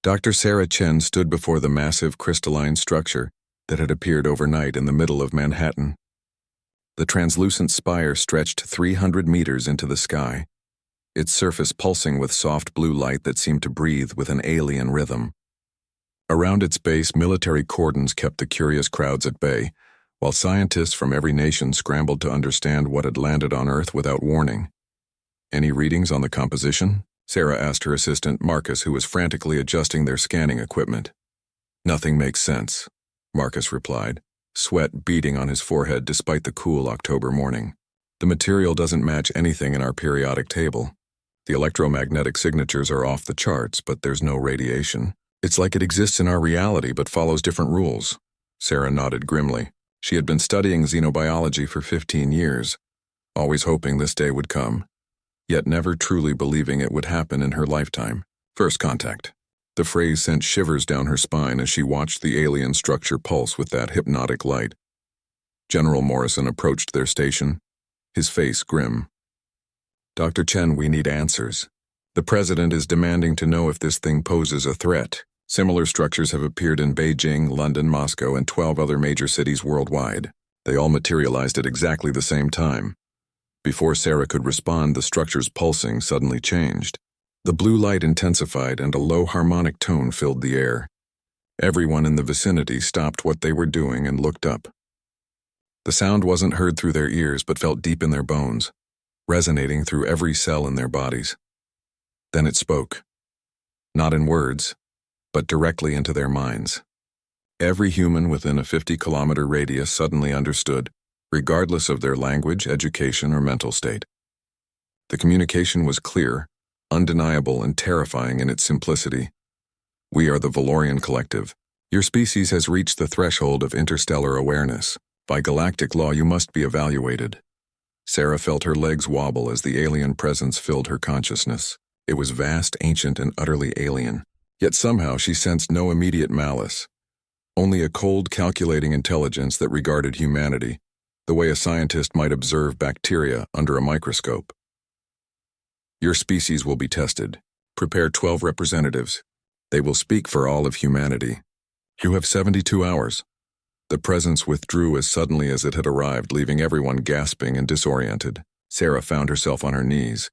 Dr. Sarah Chen stood before the massive crystalline structure that had appeared overnight in the middle of Manhattan. The translucent spire stretched 300 meters into the sky, its surface pulsing with soft blue light that seemed to breathe with an alien rhythm. Around its base, military cordons kept the curious crowds at bay, while scientists from every nation scrambled to understand what had landed on Earth without warning. "Any readings on the composition?" Sarah asked her assistant, Marcus, who was frantically adjusting their scanning equipment. "Nothing makes sense," Marcus replied, sweat beading on his forehead despite the cool October morning. "The material doesn't match anything in our periodic table. The electromagnetic signatures are off the charts, but there's no radiation. It's like it exists in our reality but follows different rules." Sarah nodded grimly. She had been studying xenobiology for 15 years, always hoping this day would come, yet never truly believing it would happen in her lifetime. First contact. The phrase sent shivers down her spine as she watched the alien structure pulse with that hypnotic light. General Morrison approached their station, his face grim. "Dr. Chen, we need answers. The president is demanding to know if this thing poses a threat. Similar structures have appeared in Beijing, London, Moscow, and 12 other major cities worldwide. They all materialized at exactly the same time." Before Sarah could respond, the structure's pulsing suddenly changed. The blue light intensified and a low harmonic tone filled the air. Everyone in the vicinity stopped what they were doing and looked up. The sound wasn't heard through their ears but felt deep in their bones, resonating through every cell in their bodies. Then it spoke. Not in words, but directly into their minds. Every human within a 50-kilometer radius suddenly understood, regardless of their language, education, or mental state. The communication was clear, undeniable, and terrifying in its simplicity. "We are the Valorian Collective. Your species has reached the threshold of interstellar awareness. By galactic law, you must be evaluated." Sarah felt her legs wobble as the alien presence filled her consciousness. It was vast, ancient, and utterly alien. Yet somehow she sensed no immediate malice, only a cold, calculating intelligence that regarded humanity the way a scientist might observe bacteria under a microscope. "Your species will be tested. Prepare 12 representatives. They will speak for all of humanity. You have 72 hours. The presence withdrew as suddenly as it had arrived, leaving everyone gasping and disoriented. Sarah found herself on her knees,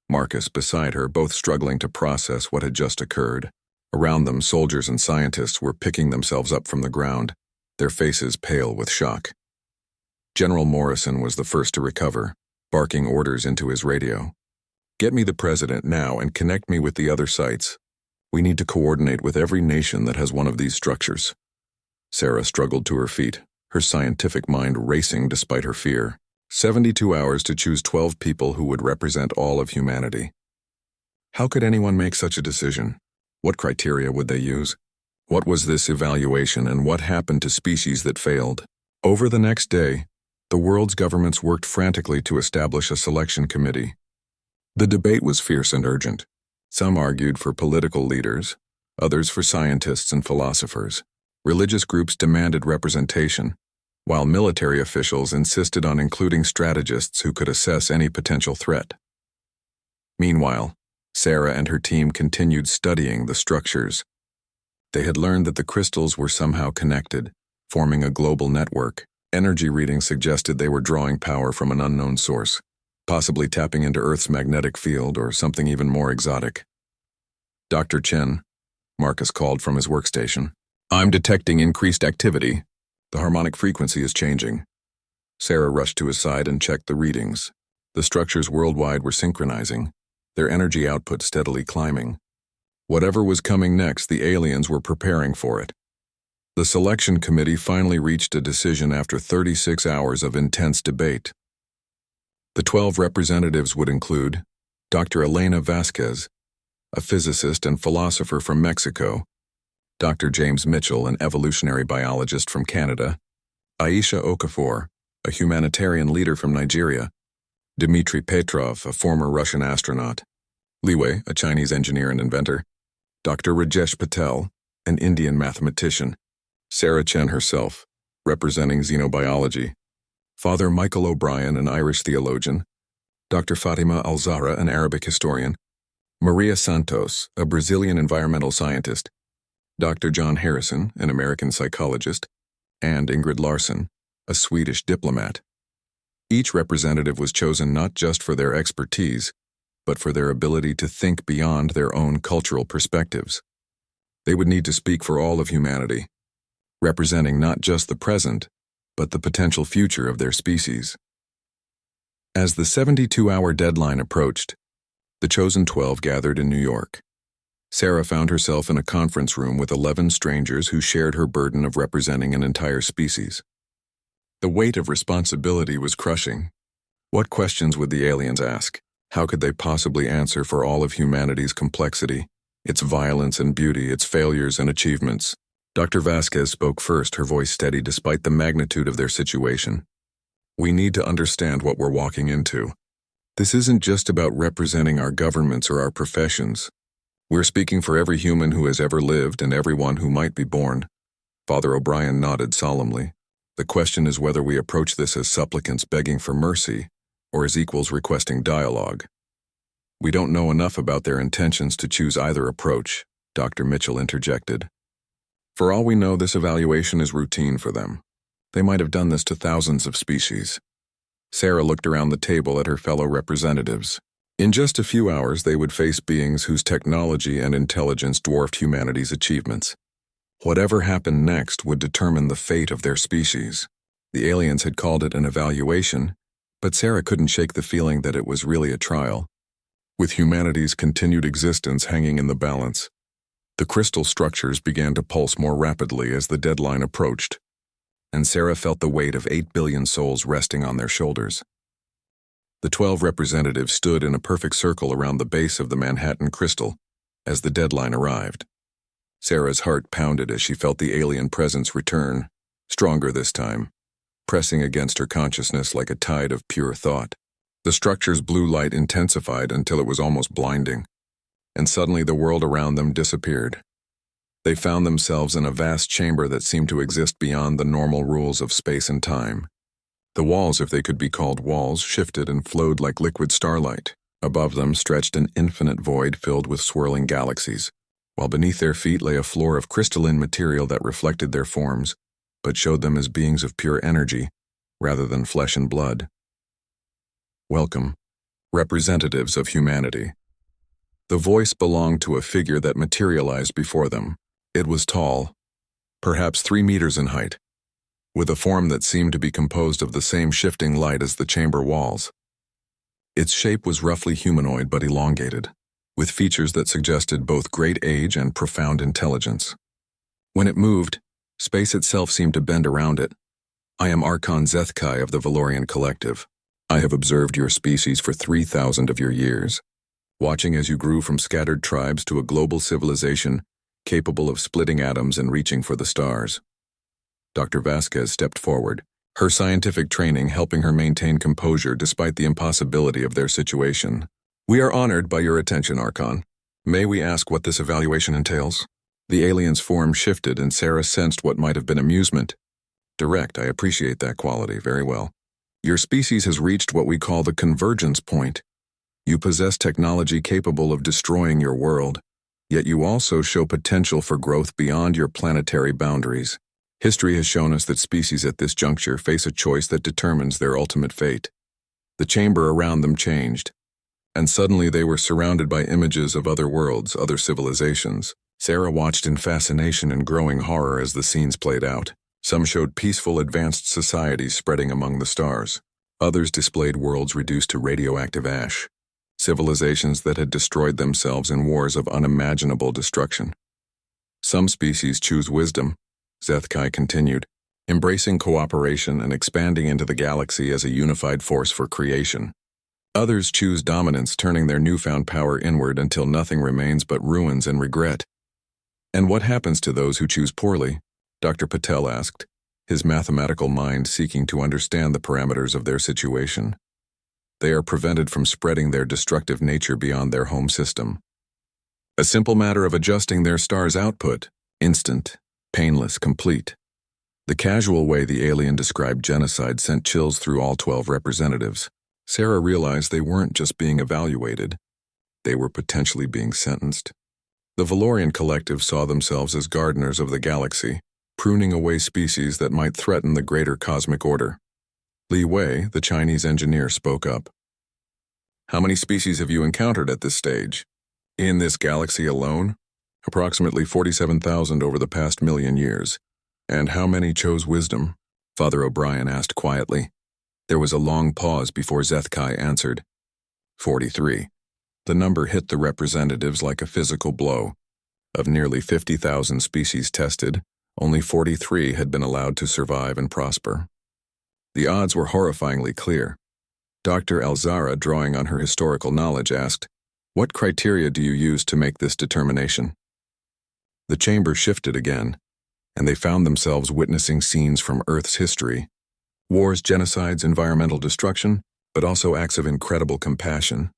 Marcus beside her, both struggling to process what had just occurred. Around them, soldiers and scientists were picking themselves up from the ground, their faces pale with shock. General Morrison was the first to recover, barking orders into his radio. "Get me the president now and connect me with the other sites. We need to coordinate with every nation that has one of these structures." Sarah struggled to her feet, her scientific mind racing despite her fear. 72 hours to choose 12 people who would represent all of humanity. How could anyone make such a decision? What criteria would they use? What was this evaluation, and what happened to species that failed? Over the next day, the world's governments worked frantically to establish a selection committee. The debate was fierce and urgent. Some argued for political leaders, others for scientists and philosophers. Religious groups demanded representation, while military officials insisted on including strategists who could assess any potential threat. Meanwhile, Sarah and her team continued studying the structures. They had learned that the crystals were somehow connected, forming a global network. Energy readings suggested they were drawing power from an unknown source, possibly tapping into Earth's magnetic field or something even more exotic. "Dr. Chen," Marcus called from his workstation. "I'm detecting increased activity. The harmonic frequency is changing." Sarah rushed to his side and checked the readings. The structures worldwide were synchronizing, their energy output steadily climbing. Whatever was coming next, the aliens were preparing for it. The selection committee finally reached a decision after 36 hours of intense debate. The 12 representatives would include Dr. Elena Vasquez, a physicist and philosopher from Mexico, Dr. James Mitchell, an evolutionary biologist from Canada, Aisha Okafor, a humanitarian leader from Nigeria, Dmitry Petrov, a former Russian astronaut, Li Wei, a Chinese engineer and inventor, Dr. Rajesh Patel, an Indian mathematician, Sarah Chen herself, representing xenobiology, Father Michael O'Brien, an Irish theologian, Dr. Fatima Alzara, an Arabic historian, Maria Santos, a Brazilian environmental scientist, Dr. John Harrison, an American psychologist, and Ingrid Larsson, a Swedish diplomat. Each representative was chosen not just for their expertise, but for their ability to think beyond their own cultural perspectives. They would need to speak for all of humanity, representing not just the present, but the potential future of their species. As the 72-hour deadline approached, the chosen 12 gathered in New York. Sarah found herself in a conference room with 11 strangers who shared her burden of representing an entire species. The weight of responsibility was crushing. What questions would the aliens ask? How could they possibly answer for all of humanity's complexity, its violence and beauty, its failures and achievements? Dr. Vasquez spoke first, her voice steady despite the magnitude of their situation. We need to understand what we're walking into. This isn't just about representing our governments or our professions. We're speaking for every human who has ever lived and everyone who might be born. Father O'Brien nodded solemnly. The question is whether we approach this as supplicants begging for mercy or as equals requesting dialogue. We don't know enough about their intentions to choose either approach, Dr. Mitchell interjected. For all we know, this evaluation is routine for them. They might have done this to thousands of species. Sarah looked around the table at her fellow representatives. In just a few hours, they would face beings whose technology and intelligence dwarfed humanity's achievements. Whatever happened next would determine the fate of their species. The aliens had called it an evaluation, but Sarah couldn't shake the feeling that it was really a trial. With humanity's continued existence hanging in the balance, the crystal structures began to pulse more rapidly as the deadline approached, and Sarah felt the weight of 8 billion souls resting on their shoulders. The 12 representatives stood in a perfect circle around the base of the Manhattan crystal as the deadline arrived. Sarah's heart pounded as she felt the alien presence return, stronger this time, pressing against her consciousness like a tide of pure thought. The structure's blue light intensified until it was almost blinding, and suddenly the world around them disappeared. They found themselves in a vast chamber that seemed to exist beyond the normal rules of space and time. The walls, if they could be called walls, shifted and flowed like liquid starlight. Above them stretched an infinite void filled with swirling galaxies, while beneath their feet lay a floor of crystalline material that reflected their forms, but showed them as beings of pure energy, rather than flesh and blood. Welcome, representatives of humanity. The voice belonged to a figure that materialized before them. It was tall, perhaps 3 meters in height, with a form that seemed to be composed of the same shifting light as the chamber walls. Its shape was roughly humanoid but elongated, with features that suggested both great age and profound intelligence. When it moved, space itself seemed to bend around it. I am Archon Zethkai of the Valorian Collective. I have observed your species for 3,000 of your years, watching as you grew from scattered tribes to a global civilization capable of splitting atoms and reaching for the stars. Dr. Vasquez stepped forward, her scientific training helping her maintain composure despite the impossibility of their situation. We are honored by your attention, Archon. May we ask what this evaluation entails? The alien's form shifted and Sarah sensed what might have been amusement. Direct, I appreciate that quality, very well. Your species has reached what we call the convergence point. You possess technology capable of destroying your world, yet you also show potential for growth beyond your planetary boundaries. History has shown us that species at this juncture face a choice that determines their ultimate fate. The chamber around them changed, and suddenly they were surrounded by images of other worlds, other civilizations. Sarah watched in fascination and growing horror as the scenes played out. Some showed peaceful, advanced societies spreading among the stars. Others displayed worlds reduced to radioactive ash, civilizations that had destroyed themselves in wars of unimaginable destruction. Some species choose wisdom, Zethkai continued, embracing cooperation and expanding into the galaxy as a unified force for creation. Others choose dominance, turning their newfound power inward until nothing remains but ruins and regret. And what happens to those who choose poorly? Dr. Patel asked, his mathematical mind seeking to understand the parameters of their situation. They are prevented from spreading their destructive nature beyond their home system. A simple matter of adjusting their star's output, instant, painless, complete. The casual way the alien described genocide sent chills through all 12 representatives. Sarah realized they weren't just being evaluated, they were potentially being sentenced. The Valorian collective saw themselves as gardeners of the galaxy, pruning away species that might threaten the greater cosmic order. Li Wei, the Chinese engineer, spoke up. How many species have you encountered at this stage? In this galaxy alone? Approximately 47,000 over the past million years. And how many chose wisdom? Father O'Brien asked quietly. There was a long pause before Zethkai answered. 43. The number hit the representatives like a physical blow. Of nearly 50,000 species tested, only 43 had been allowed to survive and prosper. The odds were horrifyingly clear. Dr. Alzara, drawing on her historical knowledge, asked, "What criteria do you use to make this determination?" The chamber shifted again, and they found themselves witnessing scenes from Earth's history. Wars, genocides, environmental destruction, but also acts of incredible compassion.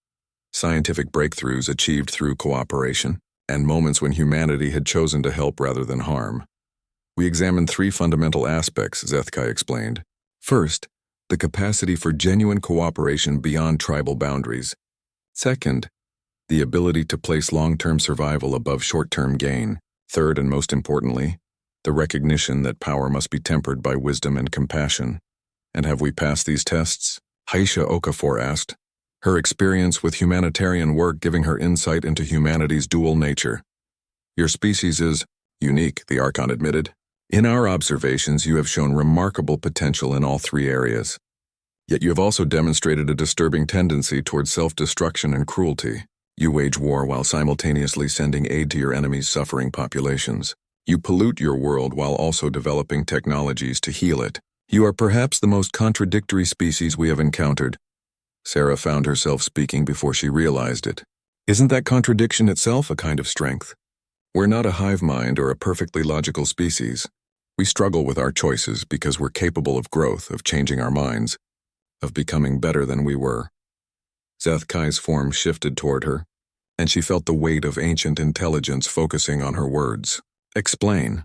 Scientific breakthroughs achieved through cooperation, and moments when humanity had chosen to help rather than harm. We examined three fundamental aspects, Zethkai explained. First, the capacity for genuine cooperation beyond tribal boundaries. Second, the ability to place long-term survival above short-term gain. Third, and most importantly, the recognition that power must be tempered by wisdom and compassion. And have we passed these tests? Haisha Okafor asked, her experience with humanitarian work giving her insight into humanity's dual nature. Your species is unique, the Archon admitted. In our observations, you have shown remarkable potential in all three areas. Yet you have also demonstrated a disturbing tendency towards self-destruction and cruelty. You wage war while simultaneously sending aid to your enemies' suffering populations. You pollute your world while also developing technologies to heal it. You are perhaps the most contradictory species we have encountered. Sarah found herself speaking before she realized it. Isn't that contradiction itself a kind of strength? We're not a hive mind or a perfectly logical species. We struggle with our choices because we're capable of growth, of changing our minds, of becoming better than we were. Zethkai's form shifted toward her, and she felt the weight of ancient intelligence focusing on her words. Explain.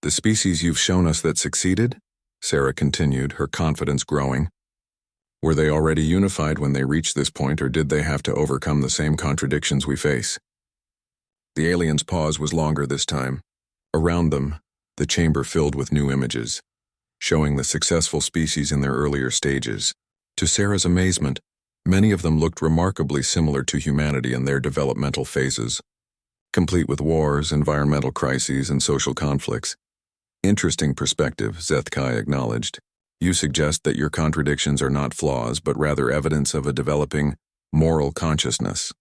The species you've shown us that succeeded? Sarah continued, her confidence growing. Were they already unified when they reached this point, or did they have to overcome the same contradictions we face? The aliens' pause was longer this time. Around them, the chamber filled with new images, showing the successful species in their earlier stages. To Sarah's amazement, many of them looked remarkably similar to humanity in their developmental phases, complete with wars, environmental crises, and social conflicts. Interesting perspective, Zethkai acknowledged. You suggest that your contradictions are not flaws, but rather evidence of a developing moral consciousness.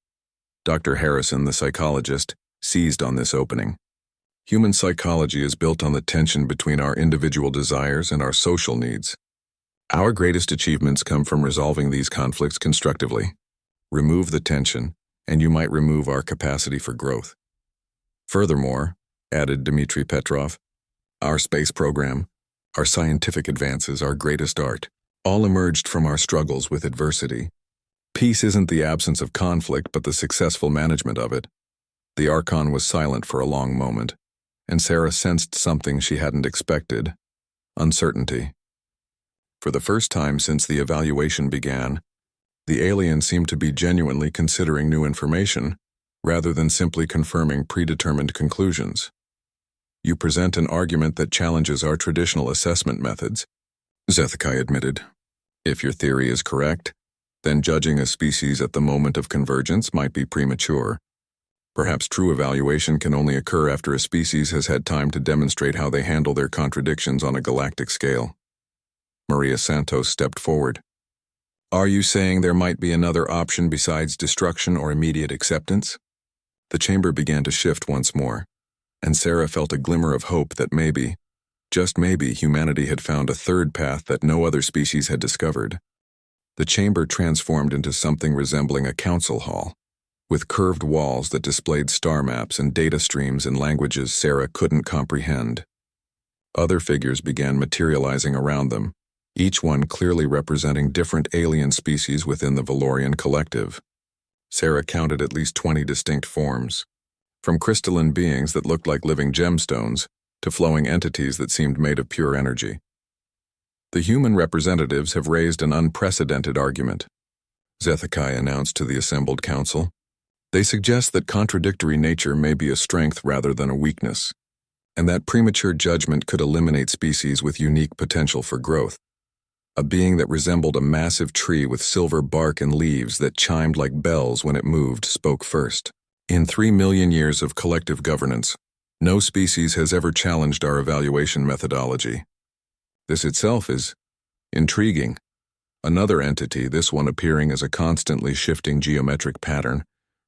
Dr. Harrison, the psychologist, seized on this opening. Human psychology is built on the tension between our individual desires and our social needs. Our greatest achievements come from resolving these conflicts constructively. Remove the tension, and you might remove our capacity for growth. Furthermore, added Dmitry Petrov, our space program, our scientific advances, our greatest art, all emerged from our struggles with adversity. Peace isn't the absence of conflict, but the successful management of it. The Archon was silent for a long moment, and Sarah sensed something she hadn't expected: uncertainty. For the first time since the evaluation began, the alien seemed to be genuinely considering new information, rather than simply confirming predetermined conclusions. You present an argument that challenges our traditional assessment methods, Zethkai admitted. If your theory is correct, then judging a species at the moment of convergence might be premature. Perhaps true evaluation can only occur after a species has had time to demonstrate how they handle their contradictions on a galactic scale. Maria Santos stepped forward. Are you saying there might be another option besides destruction or immediate acceptance? The chamber began to shift once more, and Sarah felt a glimmer of hope that maybe, just maybe, humanity had found a third path that no other species had discovered. The chamber transformed into something resembling a council hall, with curved walls that displayed star maps and data streams in languages Sarah couldn't comprehend. Other figures began materializing around them, each one clearly representing different alien species within the Valorian collective. Sarah counted at least 20 distinct forms, from crystalline beings that looked like living gemstones to flowing entities that seemed made of pure energy. The human representatives have raised an unprecedented argument, Zethkai announced to the assembled council. They suggest that contradictory nature may be a strength rather than a weakness, and that premature judgment could eliminate species with unique potential for growth. A being that resembled a massive tree with silver bark and leaves that chimed like bells when it moved spoke first. In 3 million years of collective governance, no species has ever challenged our evaluation methodology. This itself is intriguing. Another entity, this one appearing as a constantly shifting geometric pattern,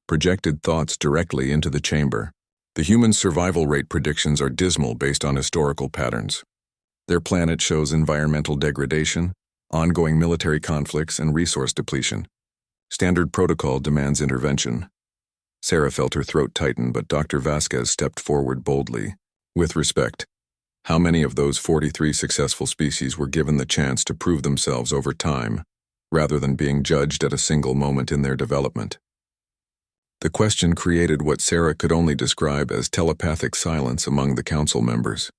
projected thoughts directly into the chamber. The human survival rate predictions are dismal based on historical patterns. Their planet shows environmental degradation, ongoing military conflicts, and resource depletion. Standard protocol demands intervention. Sarah felt her throat tighten, but Dr. Vasquez stepped forward boldly. With respect, how many of those 43 successful species were given the chance to prove themselves over time, rather than being judged at a single moment in their development? The question created what Sarah could only describe as telepathic silence among the council members.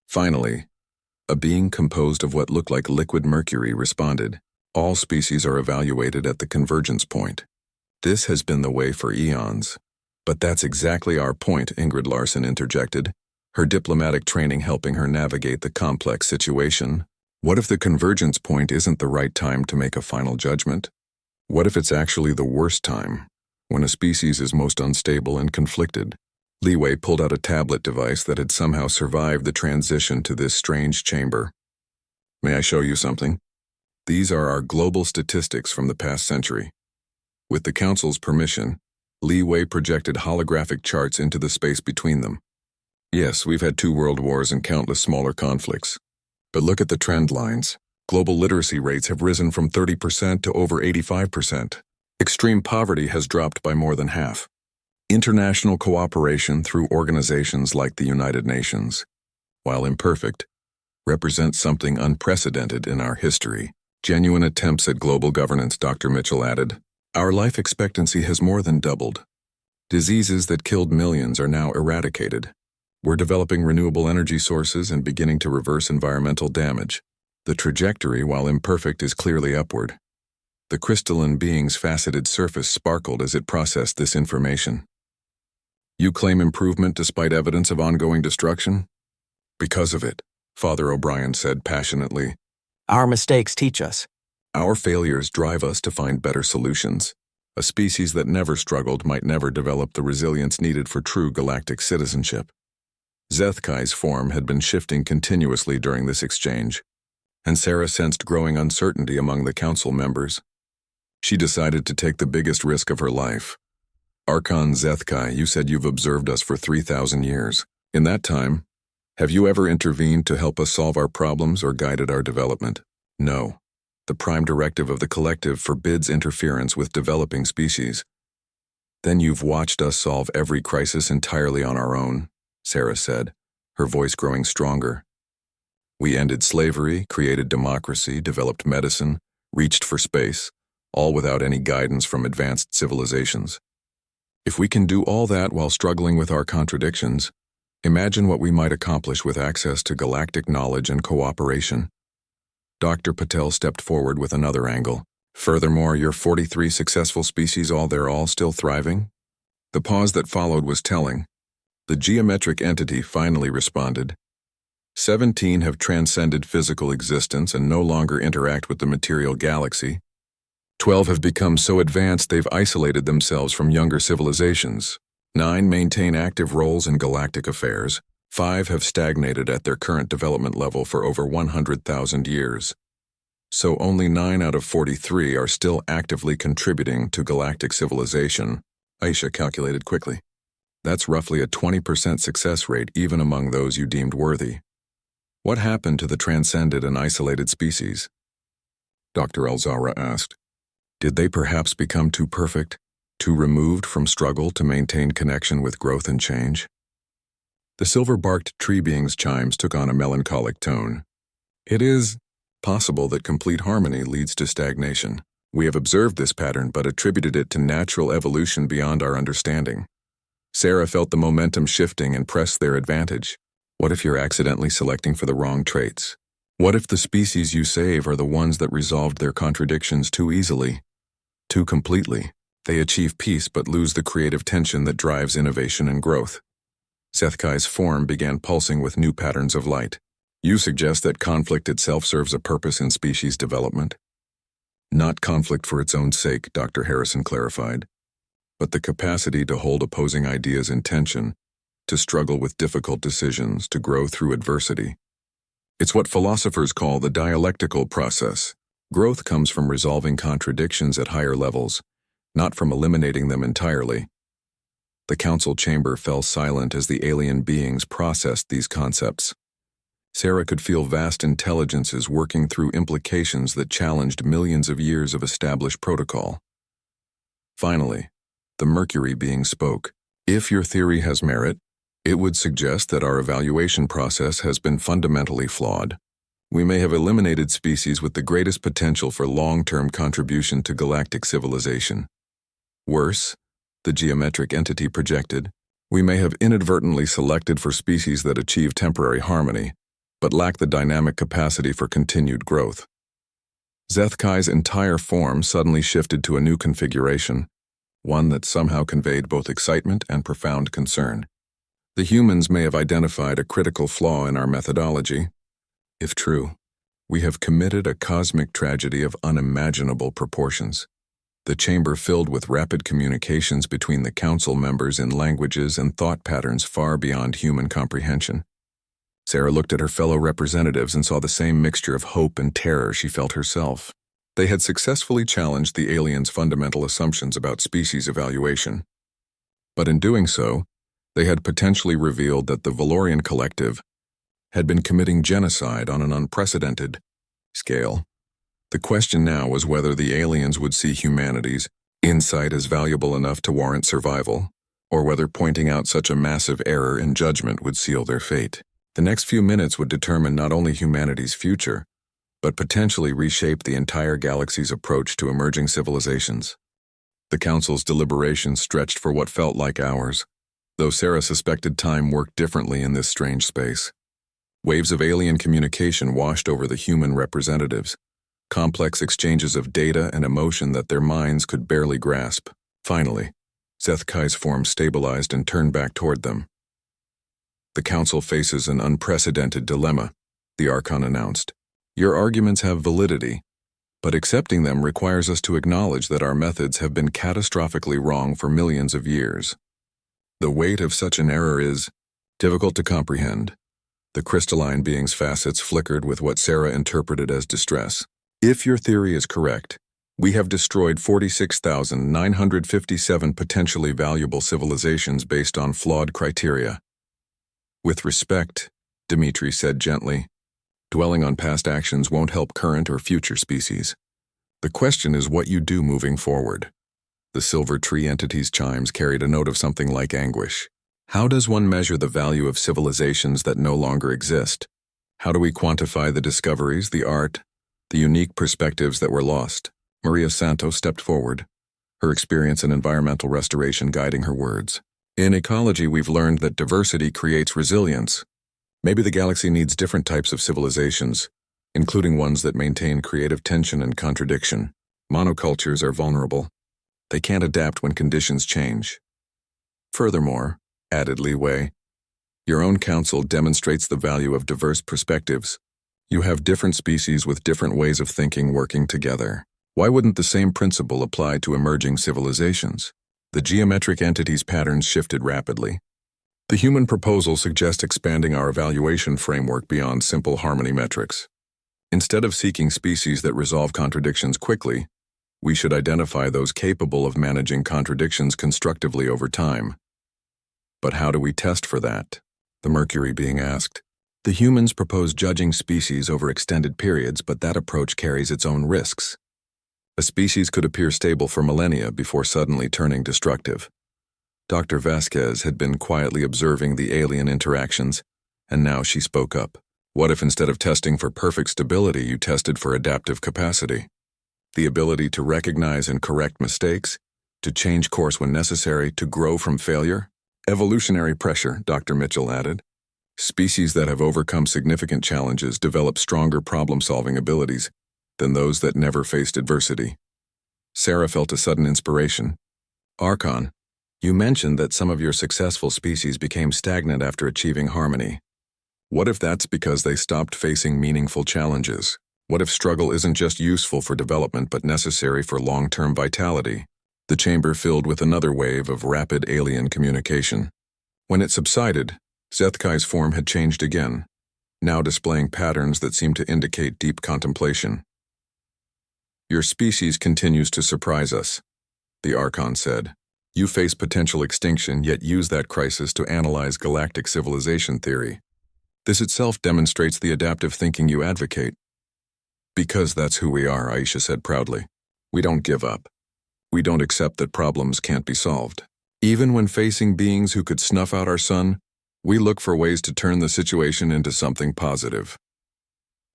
Finally, a being composed of what looked like liquid mercury responded. All species are evaluated at the convergence point. This has been the way for eons. But that's exactly our point, Ingrid Larson interjected, her diplomatic training helping her navigate the complex situation. What if the convergence point isn't the right time to make a final judgment? What if it's actually the worst time, when a species is most unstable and conflicted? Li Wei pulled out a tablet device that had somehow survived the transition to this strange chamber. May I show you something? These are our global statistics from the past century. With the Council's permission, Li Wei projected holographic charts into the space between them. Yes, we've had 2 world wars and countless smaller conflicts. But look at the trend lines. Global literacy rates have risen from 30% to over 85%. Extreme poverty has dropped by more than half. International cooperation through organizations like the United Nations, while imperfect, represents something unprecedented in our history. Genuine attempts at global governance, Dr. Mitchell added. Our life expectancy has more than doubled. Diseases that killed millions are now eradicated. We're developing renewable energy sources and beginning to reverse environmental damage. The trajectory, while imperfect, is clearly upward. The crystalline being's faceted surface sparkled as it processed this information. You claim improvement despite evidence of ongoing destruction? Because of it, Father O'Brien said passionately. Our mistakes teach us. Our failures drive us to find better solutions. A species that never struggled might never develop the resilience needed for true galactic citizenship. Zethkai's form had been shifting continuously during this exchange, and Sarah sensed growing uncertainty among the council members. She decided to take the biggest risk of her life. Archon Zethkai, you said you've observed us for 3,000 years. In that time, have you ever intervened to help us solve our problems or guided our development? No. The prime directive of the collective forbids interference with developing species. Then you've watched us solve every crisis entirely on our own, Sarah said, her voice growing stronger. We ended slavery, created democracy, developed medicine, reached for space, all without any guidance from advanced civilizations. If we can do all that while struggling with our contradictions, imagine what we might accomplish with access to galactic knowledge and cooperation. Dr. Patel stepped forward with another angle. Furthermore, your 43 successful species, they're all still thriving? The pause that followed was telling. The geometric entity finally responded. 17 have transcended physical existence and no longer interact with the material galaxy. 12 have become so advanced they've isolated themselves from younger civilizations. 9 maintain active roles in galactic affairs. 5 have stagnated at their current development level for over 100,000 years. So only 9 out of 43 are still actively contributing to galactic civilization, Aisha calculated quickly. That's roughly a 20% success rate even among those you deemed worthy. What happened to the transcended and isolated species? Dr. Elzara asked. Did they perhaps become too perfect, too removed from struggle to maintain connection with growth and change? The silver-barked tree being's chimes took on a melancholic tone. It is possible that complete harmony leads to stagnation. We have observed this pattern but attributed it to natural evolution beyond our understanding. Sarah felt the momentum shifting and pressed their advantage. What if you're accidentally selecting for the wrong traits? What if the species you save are the ones that resolved their contradictions too easily, too completely? They achieve peace but lose the creative tension that drives innovation and growth. Sethkai's form began pulsing with new patterns of light. You suggest that conflict itself serves a purpose in species development? Not conflict for its own sake, Dr. Harrison clarified, but the capacity to hold opposing ideas in tension, to struggle with difficult decisions, to grow through adversity. It's what philosophers call the dialectical process. Growth comes from resolving contradictions at higher levels, not from eliminating them entirely. The council chamber fell silent as the alien beings processed these concepts. Sarah could feel vast intelligences working through implications that challenged millions of years of established protocol. Finally, the Mercury being spoke. If your theory has merit, it would suggest that our evaluation process has been fundamentally flawed. We may have eliminated species with the greatest potential for long-term contribution to galactic civilization. Worse, the geometric entity projected, we may have inadvertently selected for species that achieve temporary harmony, but lack the dynamic capacity for continued growth. Sethkai's entire form suddenly shifted to a new configuration, one that somehow conveyed both excitement and profound concern. The humans may have identified a critical flaw in our methodology. If true, we have committed a cosmic tragedy of unimaginable proportions. The chamber filled with rapid communications between the council members in languages and thought patterns far beyond human comprehension. Sarah looked at her fellow representatives and saw the same mixture of hope and terror she felt herself. They had successfully challenged the aliens' fundamental assumptions about species evaluation. But in doing so, they had potentially revealed that the Valorian collective had been committing genocide on an unprecedented scale. The question now was whether the aliens would see humanity's insight as valuable enough to warrant survival, or whether pointing out such a massive error in judgment would seal their fate. The next few minutes would determine not only humanity's future, but potentially reshape the entire galaxy's approach to emerging civilizations. The Council's deliberations stretched for what felt like hours, though Sarah suspected time worked differently in this strange space. Waves of alien communication washed over the human representatives, complex exchanges of data and emotion that their minds could barely grasp. Finally, Sethkai's form stabilized and turned back toward them. The Council faces an unprecedented dilemma, the Archon announced. Your arguments have validity, but accepting them requires us to acknowledge that our methods have been catastrophically wrong for millions of years. The weight of such an error is difficult to comprehend. The crystalline being's facets flickered with what Sarah interpreted as distress. If your theory is correct, we have destroyed 46,957 potentially valuable civilizations based on flawed criteria. With respect, Dimitri said gently, dwelling on past actions won't help current or future species. The question is what you do moving forward. The silver tree entity's chimes carried a note of something like anguish. How does one measure the value of civilizations that no longer exist? How do we quantify the discoveries, the art, the unique perspectives that were lost? Maria Santos stepped forward, her experience in environmental restoration guiding her words. In ecology, we've learned that diversity creates resilience. Maybe the galaxy needs different types of civilizations, including ones that maintain creative tension and contradiction. Monocultures are vulnerable. They can't adapt when conditions change. Furthermore, added Li Wei, your own council demonstrates the value of diverse perspectives. You have different species with different ways of thinking working together. Why wouldn't the same principle apply to emerging civilizations? The geometric entity's patterns shifted rapidly. The human proposal suggests expanding our evaluation framework beyond simple harmony metrics. Instead of seeking species that resolve contradictions quickly, we should identify those capable of managing contradictions constructively over time. But how do we test for that? The Mercury being asked. The humans propose judging species over extended periods, but that approach carries its own risks. A species could appear stable for millennia before suddenly turning destructive. Dr. Vasquez had been quietly observing the alien interactions, and now she spoke up. What if instead of testing for perfect stability, you tested for adaptive capacity? The ability to recognize and correct mistakes, to change course when necessary, to grow from failure? Evolutionary pressure, Dr. Mitchell added. Species that have overcome significant challenges develop stronger problem-solving abilities than those that never faced adversity. Sarah felt a sudden inspiration. Archon, you mentioned that some of your successful species became stagnant after achieving harmony. What if that's because they stopped facing meaningful challenges? What if struggle isn't just useful for development but necessary for long-term vitality? The chamber filled with another wave of rapid alien communication. When it subsided, Zethkai's form had changed again, now displaying patterns that seemed to indicate deep contemplation. Your species continues to surprise us, the Archon said. You face potential extinction, yet use that crisis to analyze galactic civilization theory. This itself demonstrates the adaptive thinking you advocate. Because that's who we are, Aisha said proudly. We don't give up. We don't accept that problems can't be solved. Even when facing beings who could snuff out our sun, we look for ways to turn the situation into something positive.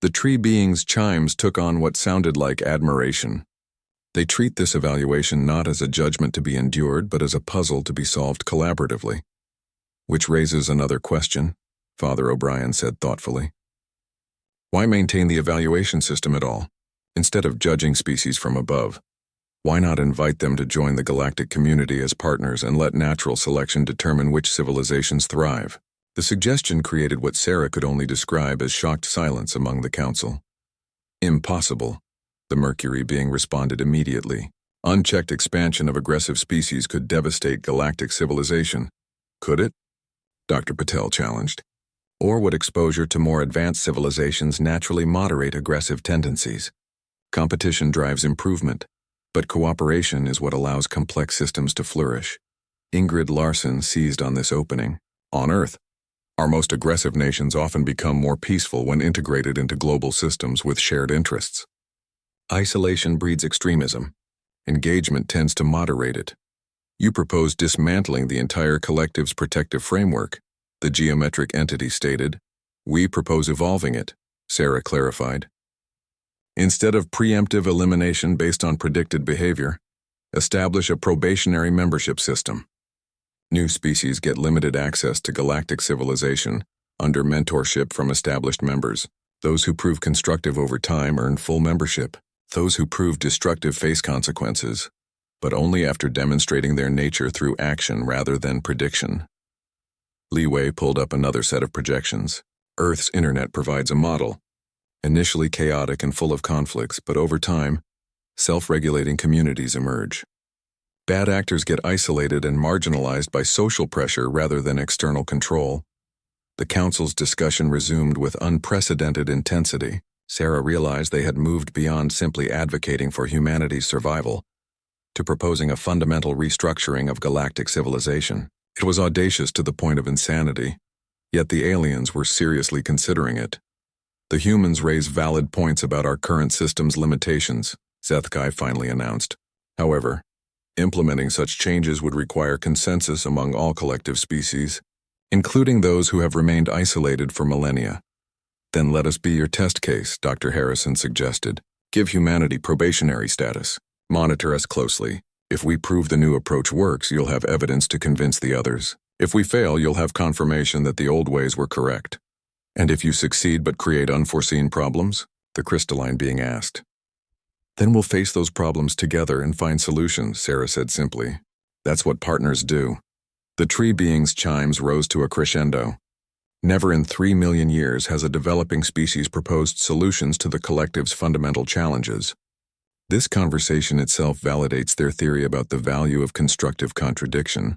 The tree beings' chimes took on what sounded like admiration. They treat this evaluation not as a judgment to be endured, but as a puzzle to be solved collaboratively. Which raises another question, Father O'Brien said thoughtfully. Why maintain the evaluation system at all? Instead of judging species from above, why not invite them to join the galactic community as partners and let natural selection determine which civilizations thrive? The suggestion created what Sarah could only describe as shocked silence among the council. Impossible, the Mercury being responded immediately. Unchecked expansion of aggressive species could devastate galactic civilization. Could it? Dr. Patel challenged. Or would exposure to more advanced civilizations naturally moderate aggressive tendencies? Competition drives improvement, but cooperation is what allows complex systems to flourish. Ingrid Larson seized on this opening. On Earth, our most aggressive nations often become more peaceful when integrated into global systems with shared interests. Isolation breeds extremism. Engagement tends to moderate it. You propose dismantling the entire collective's protective framework, the geometric entity stated. We propose evolving it, Sarah clarified. Instead of preemptive elimination based on predicted behavior, establish a probationary membership system. New species get limited access to galactic civilization under mentorship from established members. Those who prove constructive over time earn full membership. Those who prove destructive face consequences, but only after demonstrating their nature through action rather than prediction. Li Wei pulled up another set of projections. Earth's internet provides a model, initially chaotic and full of conflicts, but over time, self-regulating communities emerge. Bad actors get isolated and marginalized by social pressure rather than external control. The council's discussion resumed with unprecedented intensity. Sarah realized they had moved beyond simply advocating for humanity's survival to proposing a fundamental restructuring of galactic civilization. It was audacious to the point of insanity, yet the aliens were seriously considering it. The humans raise valid points about our current system's limitations, Zethkai finally announced. However, implementing such changes would require consensus among all collective species, including those who have remained isolated for millennia. Then let us be your test case, Dr. Harrison suggested. Give humanity probationary status. Monitor us closely. If we prove the new approach works, you'll have evidence to convince the others. If we fail, you'll have confirmation that the old ways were correct. And if you succeed but create unforeseen problems, the crystalline being asked. Then we'll face those problems together and find solutions, Sarah said simply. That's what partners do. The tree being's chimes rose to a crescendo. Never in 3 million years has a developing species proposed solutions to the collective's fundamental challenges. This conversation itself validates their theory about the value of constructive contradiction.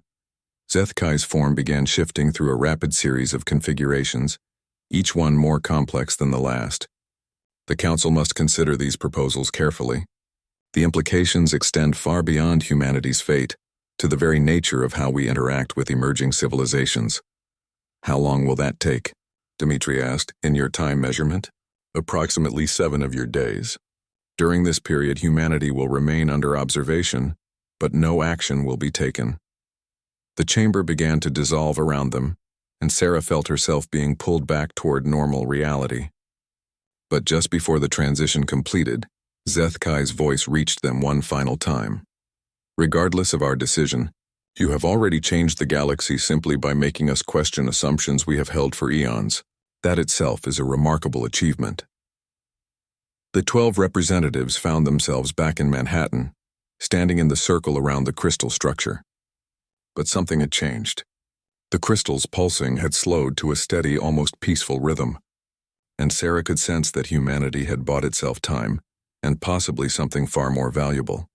Zethkai's form began shifting through a rapid series of configurations, each one more complex than the last. The Council must consider these proposals carefully. The implications extend far beyond humanity's fate, to the very nature of how we interact with emerging civilizations. How long will that take? Dmitri asked, in your time measurement. Approximately 7 of your days. During this period, humanity will remain under observation, but no action will be taken. The chamber began to dissolve around them, and Sarah felt herself being pulled back toward normal reality. But just before the transition completed, Zethkai's voice reached them one final time. Regardless of our decision, you have already changed the galaxy simply by making us question assumptions we have held for eons. That itself is a remarkable achievement. The 12 representatives found themselves back in Manhattan, standing in the circle around the crystal structure. But something had changed. The crystal's pulsing had slowed to a steady, almost peaceful rhythm, and Sarah could sense that humanity had bought itself time, and possibly something far more valuable: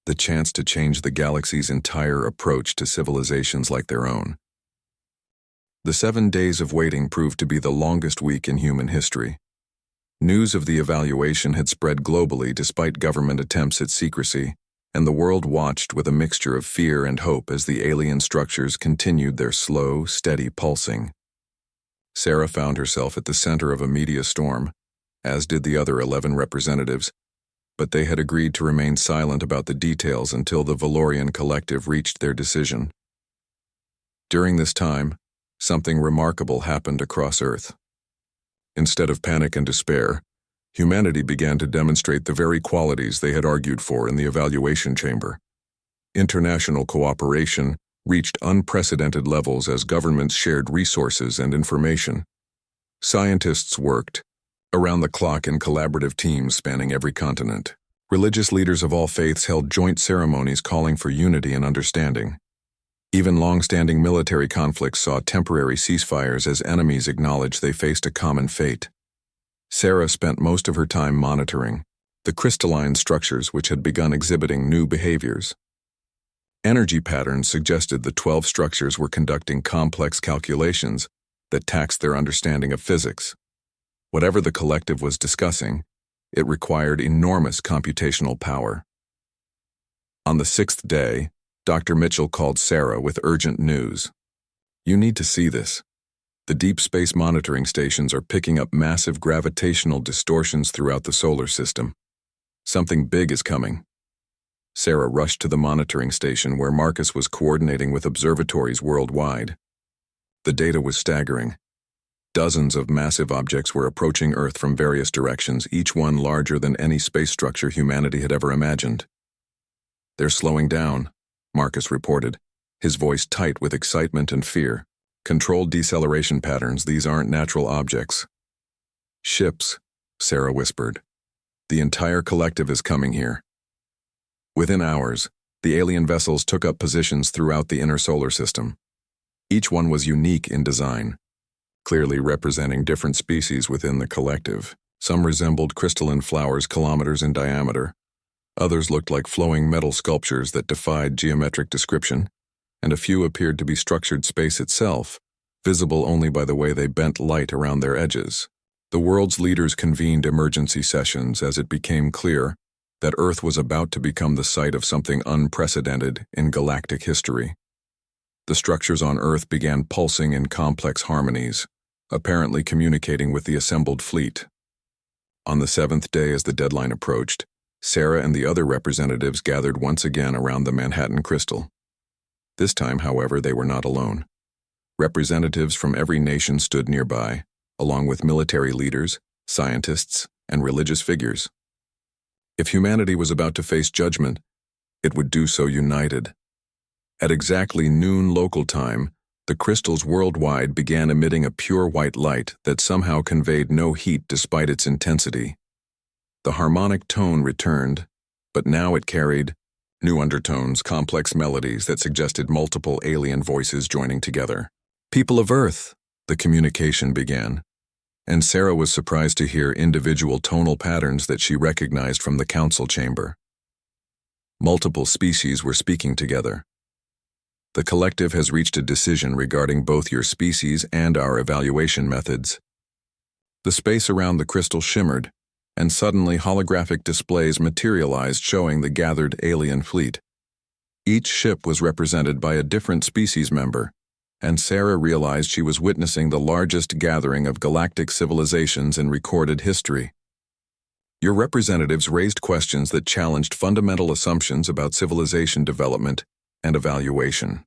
the chance to change the galaxy's entire approach to civilizations like their own. The 7 days of waiting proved to be the longest week in human history. News of the evaluation had spread globally despite government attempts at secrecy, and the world watched with a mixture of fear and hope as the alien structures continued their slow, steady pulsing. Sarah found herself at the center of a media storm, as did the other 11 representatives, but they had agreed to remain silent about the details until the Valorian collective reached their decision. During this time, something remarkable happened across Earth. Instead of panic and despair, humanity began to demonstrate the very qualities they had argued for in the evaluation chamber. International cooperation reached unprecedented levels as governments shared resources and information. Scientists worked around the clock in collaborative teams spanning every continent. Religious leaders of all faiths held joint ceremonies calling for unity and understanding. Even long-standing military conflicts saw temporary ceasefires as enemies acknowledged they faced a common fate. Sarah spent most of her time monitoring the crystalline structures which had begun exhibiting new behaviors. Energy patterns suggested the 12 structures were conducting complex calculations that taxed their understanding of physics. Whatever the collective was discussing, it required enormous computational power. On the 6th day, Dr. Mitchell called Sarah with urgent news. "You need to see this. The deep space monitoring stations are picking up massive gravitational distortions throughout the solar system. Something big is coming." Sarah rushed to the monitoring station where Marcus was coordinating with observatories worldwide. The data was staggering. Dozens of massive objects were approaching Earth from various directions, each one larger than any space structure humanity had ever imagined. "They're slowing down," Marcus reported, his voice tight with excitement and fear. "Controlled deceleration patterns, these aren't natural objects." "Ships," Sarah whispered. "The entire collective is coming here." Within hours, the alien vessels took up positions throughout the inner solar system. Each one was unique in design, clearly representing different species within the collective. Some resembled crystalline flowers kilometers in diameter. Others looked like flowing metal sculptures that defied geometric description, and a few appeared to be structured space itself, visible only by the way they bent light around their edges. The world's leaders convened emergency sessions as it became clear that Earth was about to become the site of something unprecedented in galactic history. The structures on Earth began pulsing in complex harmonies, apparently communicating with the assembled fleet. On the 7th day, as the deadline approached, Sarah and the other representatives gathered once again around the Manhattan crystal. This time, however, they were not alone. Representatives from every nation stood nearby, along with military leaders, scientists, and religious figures. If humanity was about to face judgment, it would do so united. At exactly noon local time, the crystals worldwide began emitting a pure white light that somehow conveyed no heat despite its intensity. The harmonic tone returned, but now it carried new undertones, complex melodies that suggested multiple alien voices joining together. "People of Earth," the communication began, and Sarah was surprised to hear individual tonal patterns that she recognized from the council chamber. Multiple species were speaking together. "The collective has reached a decision regarding both your species and our evaluation methods." The space around the crystal shimmered, and suddenly holographic displays materialized showing the gathered alien fleet. Each ship was represented by a different species member, and Sarah realized she was witnessing the largest gathering of galactic civilizations in recorded history. Your representatives raised questions that challenged fundamental assumptions about civilization development and evaluation.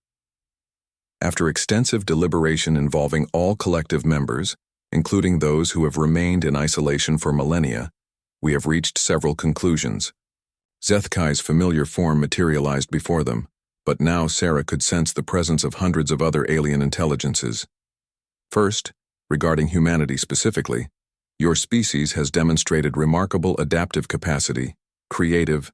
After extensive deliberation involving all collective members, including those who have remained in isolation for millennia, we have reached several conclusions. Zethkai's familiar form materialized before them, but now Sarah could sense the presence of hundreds of other alien intelligences. First, regarding humanity specifically, your species has demonstrated remarkable adaptive capacity, creative,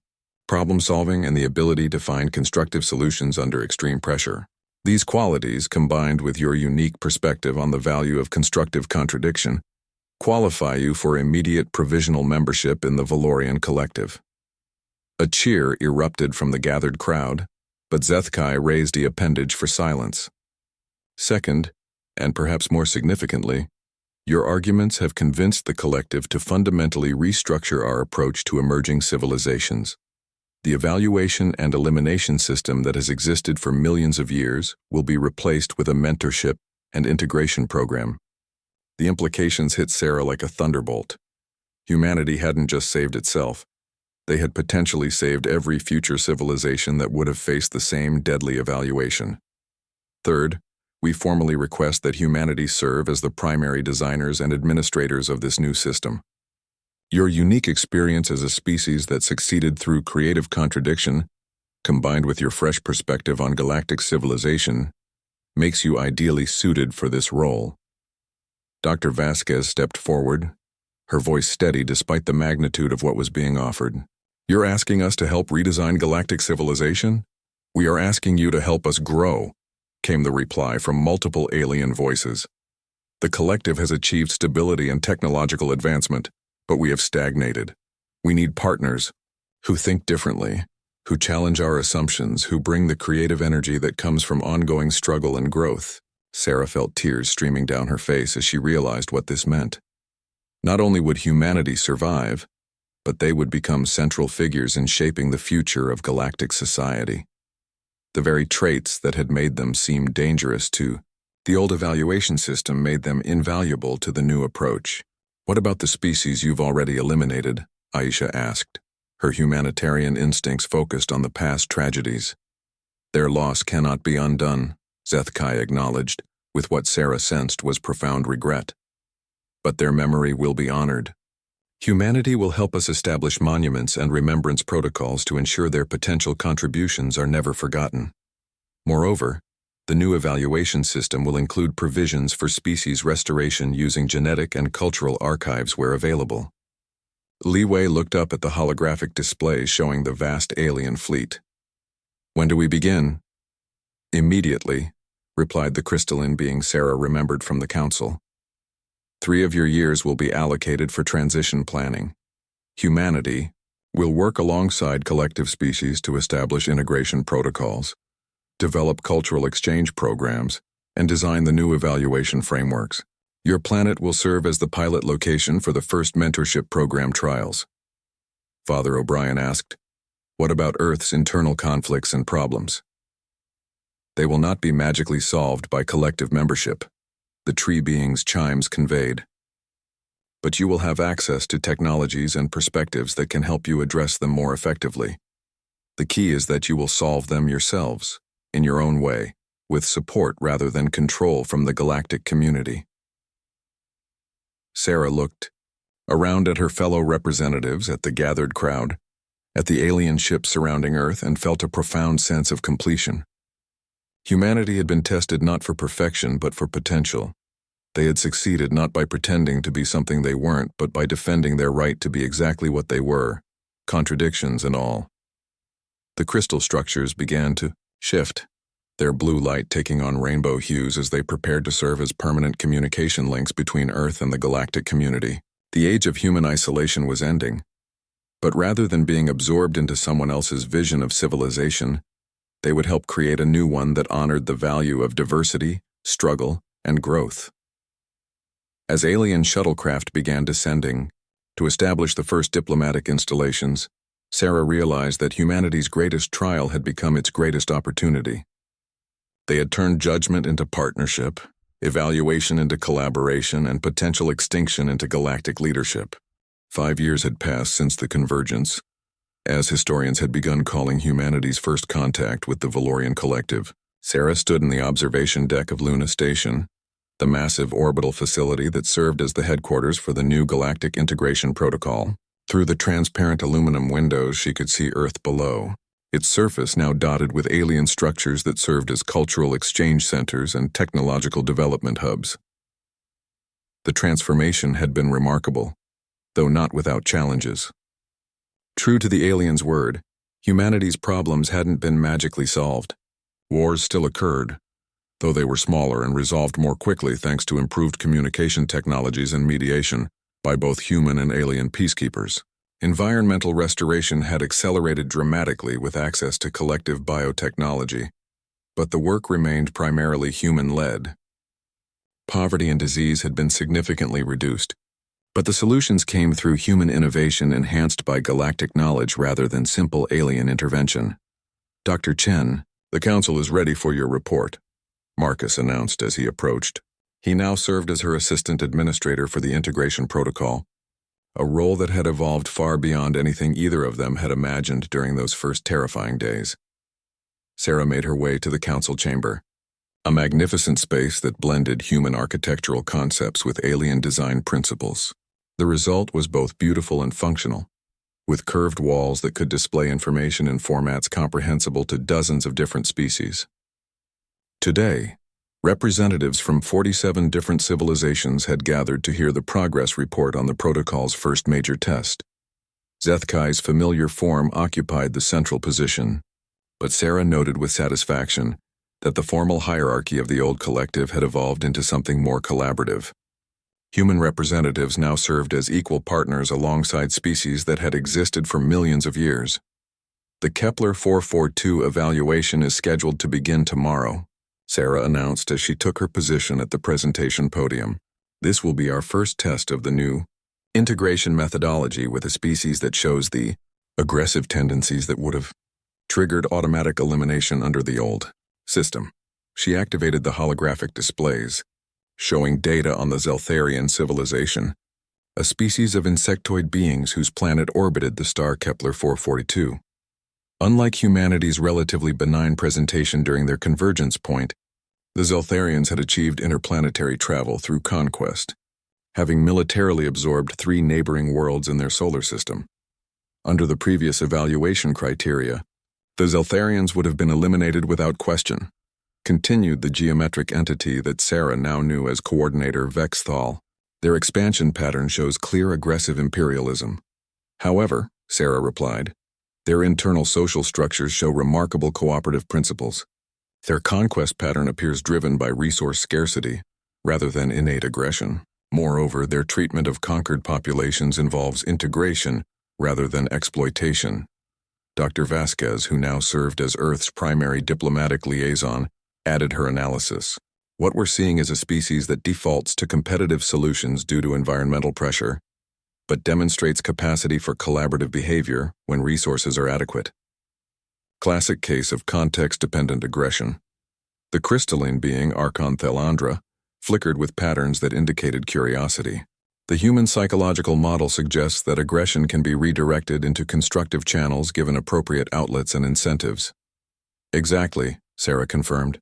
problem solving, and the ability to find constructive solutions under extreme pressure. These qualities, combined with your unique perspective on the value of constructive contradiction, qualify you for immediate provisional membership in the Valorian Collective. A cheer erupted from the gathered crowd, but Zethkai raised the appendage for silence. Second, and perhaps more significantly, your arguments have convinced the collective to fundamentally restructure our approach to emerging civilizations. The evaluation and elimination system that has existed for millions of years will be replaced with a mentorship and integration program. The implications hit Sarah like a thunderbolt. Humanity hadn't just saved itself. They had potentially saved every future civilization that would have faced the same deadly evaluation. Third, we formally request that humanity serve as the primary designers and administrators of this new system. Your unique experience as a species that succeeded through creative contradiction, combined with your fresh perspective on galactic civilization, makes you ideally suited for this role. Dr. Vasquez stepped forward, her voice steady despite the magnitude of what was being offered. You're asking us to help redesign galactic civilization? We are asking you to help us grow, came the reply from multiple alien voices. The collective has achieved stability and technological advancement, but we have stagnated. We need partners who think differently, who challenge our assumptions, who bring the creative energy that comes from ongoing struggle and growth. Sarah felt tears streaming down her face as she realized what this meant. Not only would humanity survive, but they would become central figures in shaping the future of galactic society. The very traits that had made them seem dangerous to the old evaluation system made them invaluable to the new approach. What about the species you've already eliminated? Aisha asked, her humanitarian instincts focused on the past tragedies. Their loss cannot be undone, Zethkai acknowledged, with what Sarah sensed was profound regret. But their memory will be honored. Humanity will help us establish monuments and remembrance protocols to ensure their potential contributions are never forgotten. Moreover, the new evaluation system will include provisions for species restoration using genetic and cultural archives where available. Li Wei looked up at the holographic display showing the vast alien fleet. When do we begin? Immediately, replied the crystalline being Sarah remembered from the council. 3 of your years will be allocated for transition planning. Humanity will work alongside collective species to establish integration protocols, develop cultural exchange programs, and design the new evaluation frameworks. Your planet will serve as the pilot location for the first mentorship program trials. Father O'Brien asked, what about Earth's internal conflicts and problems? They will not be magically solved by collective membership, the tree being's chimes conveyed. But you will have access to technologies and perspectives that can help you address them more effectively. The key is that you will solve them yourselves, in your own way, with support rather than control from the galactic community. Sarah looked around at her fellow representatives, at the gathered crowd, at the alien ship surrounding Earth, and felt a profound sense of completion. Humanity had been tested not for perfection but for potential. They had succeeded not by pretending to be something they weren't, but by defending their right to be exactly what they were, contradictions and all. The crystal structures began to shift, their blue light taking on rainbow hues as they prepared to serve as permanent communication links between Earth and the galactic community. The age of human isolation was ending. But rather than being absorbed into someone else's vision of civilization, they would help create a new one that honored the value of diversity, struggle, and growth. As alien shuttlecraft began descending to establish the first diplomatic installations, Sarah realized that humanity's greatest trial had become its greatest opportunity. They had turned judgment into partnership, evaluation into collaboration, and potential extinction into galactic leadership. 5 years had passed since the convergence, as historians had begun calling humanity's first contact with the Valorian Collective. Sarah stood in the observation deck of Luna Station, the massive orbital facility that served as the headquarters for the new Galactic Integration Protocol. Through the transparent aluminum windows, she could see Earth below, its surface now dotted with alien structures that served as cultural exchange centers and technological development hubs. The transformation had been remarkable, though not without challenges. True to the aliens' word, Humanity's problems hadn't been magically solved. Wars still occurred, though they were smaller and resolved more quickly thanks to improved communication technologies and mediation by both human and alien peacekeepers. Environmental restoration had accelerated dramatically with access to collective biotechnology, but the work remained primarily human-led. Poverty and disease had been significantly reduced, but the solutions came through human innovation enhanced by galactic knowledge rather than simple alien intervention. Dr. Chen, the Council is ready for your report, Marcus announced as he approached. He now served as her assistant administrator for the integration protocol, a role that had evolved far beyond anything either of them had imagined during those first terrifying days. Sarah made her way to the council chamber, a magnificent space that blended human architectural concepts with alien design principles. The result was both beautiful and functional, with curved walls that could display information in formats comprehensible to dozens of different species. Today, representatives from 47 different civilizations had gathered to hear the progress report on the protocol's first major test. Zethkai's familiar form occupied the central position, but Sarah noted with satisfaction that the formal hierarchy of the old collective had evolved into something more collaborative. Human representatives now served as equal partners alongside species that had existed for millions of years. The Kepler 442 evaluation is scheduled to begin tomorrow, Sarah announced as she took her position at the presentation podium. This will be our first test of the new integration methodology with a species that shows the aggressive tendencies that would have triggered automatic elimination under the old system. She activated the holographic displays, showing data on the Zeltharian civilization, a species of insectoid beings whose planet orbited the star Kepler 442. Unlike humanity's relatively benign presentation during their convergence point, the Zeltharians had achieved interplanetary travel through conquest, having militarily absorbed 3 neighboring worlds in their solar system. Under the previous evaluation criteria, the Zeltharians would have been eliminated without question, continued the geometric entity that Sarah now knew as Coordinator Vexthal. Their expansion pattern shows clear aggressive imperialism. However, Sarah replied, their internal social structures show remarkable cooperative principles. Their conquest pattern appears driven by resource scarcity, rather than innate aggression. Moreover, their treatment of conquered populations involves integration, rather than exploitation. Dr. Vasquez, who now served as Earth's primary diplomatic liaison, added her analysis. What we're seeing is a species that defaults to competitive solutions due to environmental pressure, but demonstrates capacity for collaborative behavior when resources are adequate. Classic case of context-dependent aggression. The crystalline being Archon Thelandra flickered with patterns that indicated curiosity. The human psychological model suggests that aggression can be redirected into constructive channels given appropriate outlets and incentives. Exactly, Sarah confirmed.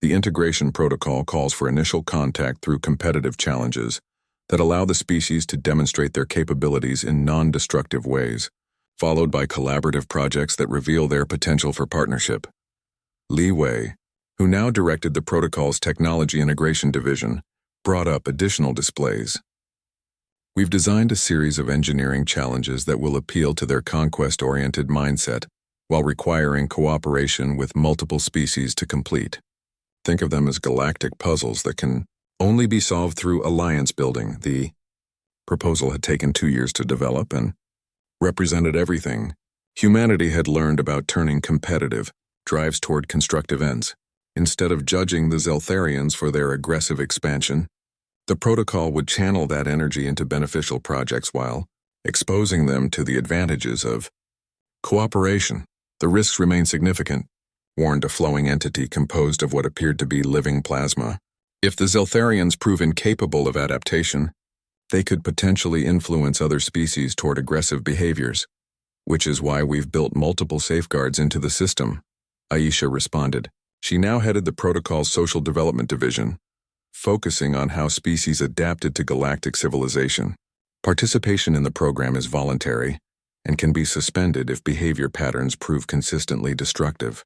The integration protocol calls for initial contact through competitive challenges that allow the species to demonstrate their capabilities in non-destructive ways, followed by collaborative projects that reveal their potential for partnership. Li Wei, who now directed the protocol's technology integration division, brought up additional displays. We've designed a series of engineering challenges that will appeal to their conquest-oriented mindset while requiring cooperation with multiple species to complete. Think of them as galactic puzzles that can only be solved through alliance building. The proposal had taken 2 years to develop and represented everything humanity had learned about turning competitive drives toward constructive ends. Instead of judging the Zeltharians for their aggressive expansion, the protocol would channel that energy into beneficial projects while exposing them to the advantages of cooperation. The risks remain significant, warned a flowing entity composed of what appeared to be living plasma. If the Zeltharians prove incapable of adaptation, they could potentially influence other species toward aggressive behaviors, which is why we've built multiple safeguards into the system, Aisha responded. She now headed the protocol's social development division, focusing on how species adapted to galactic civilization. Participation in the program is voluntary and can be suspended if behavior patterns prove consistently destructive.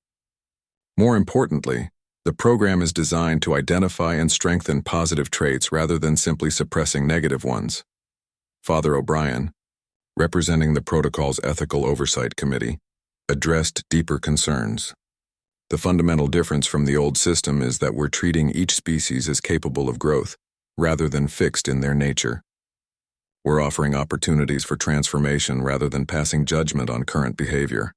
More importantly, the program is designed to identify and strengthen positive traits rather than simply suppressing negative ones. Father O'Brien, representing the protocol's Ethical Oversight Committee, addressed deeper concerns. The fundamental difference from the old system is that we're treating each species as capable of growth, rather than fixed in their nature. We're offering opportunities for transformation rather than passing judgment on current behavior.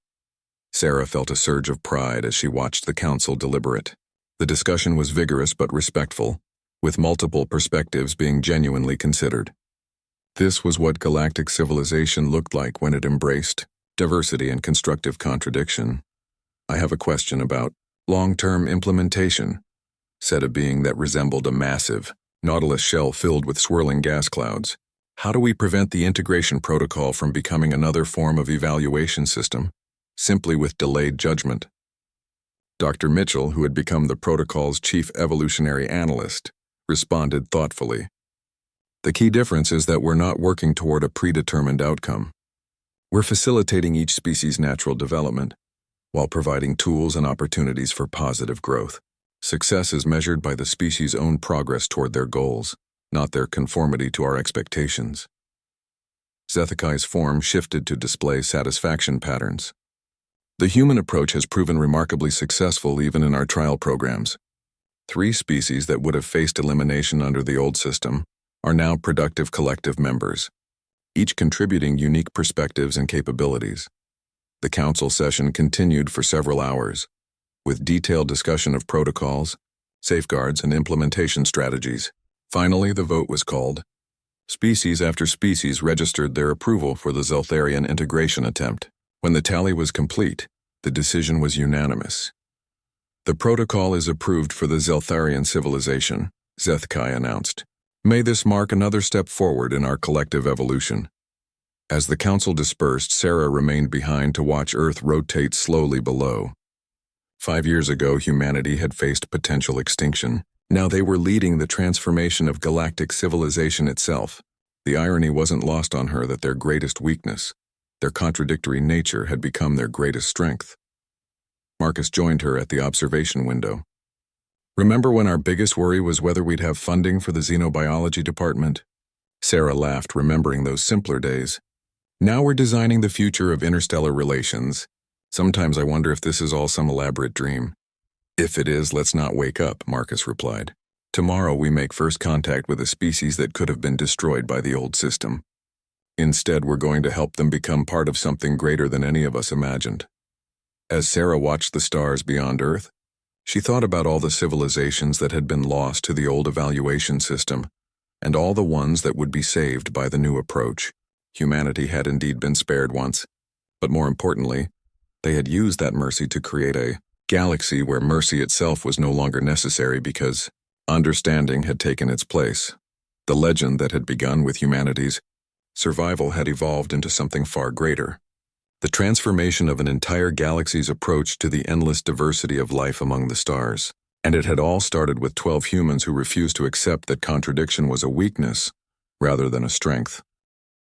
Sarah felt a surge of pride as she watched the council deliberate. The discussion was vigorous but respectful, with multiple perspectives being genuinely considered. This was what galactic civilization looked like when it embraced diversity and constructive contradiction. "I have a question about long-term implementation," said a being that resembled a massive Nautilus shell filled with swirling gas clouds. "How do we prevent the integration protocol from becoming another form of evaluation system, simply with delayed judgment?" Dr. Mitchell, who had become the protocol's chief evolutionary analyst, responded thoughtfully. "The key difference is that we're not working toward a predetermined outcome. We're facilitating each species' natural development, while providing tools and opportunities for positive growth. Success is measured by the species' own progress toward their goals, not their conformity to our expectations." Zethikai's form shifted to display satisfaction patterns. "The human approach has proven remarkably successful even in our trial programs. 3 species that would have faced elimination under the old system are now productive collective members, each contributing unique perspectives and capabilities." The council session continued for several hours, with detailed discussion of protocols, safeguards, and implementation strategies. Finally, the vote was called. Species after species registered their approval for the Zeltharian integration attempt. When the tally was complete, the decision was unanimous. "The protocol is approved for the Zeltharian civilization," Zethkai announced. "May this mark another step forward in our collective evolution." As the council dispersed, Sarah remained behind to watch Earth rotate slowly below. 5 years ago, humanity had faced potential extinction. Now they were leading the transformation of galactic civilization itself. The irony wasn't lost on her that their greatest weakness, their contradictory nature, had become their greatest strength. Marcus joined her at the observation window. "Remember when our biggest worry was whether we'd have funding for the xenobiology department?" Sarah laughed, remembering those simpler days. "Now we're designing the future of interstellar relations. Sometimes I wonder if this is all some elaborate dream." "If it is, let's not wake up," Marcus replied. "Tomorrow we make first contact with a species that could have been destroyed by the old system. Instead, we're going to help them become part of something greater than any of us imagined." As Sarah watched the stars beyond Earth, she thought about all the civilizations that had been lost to the old evaluation system, and all the ones that would be saved by the new approach. Humanity had indeed been spared once, but more importantly, they had used that mercy to create a galaxy where mercy itself was no longer necessary because understanding had taken its place. The legend that had begun with humanity's survival had evolved into something far greater. The transformation of an entire galaxy's approach to the endless diversity of life among the stars. And it had all started with 12 humans who refused to accept that contradiction was a weakness rather than a strength.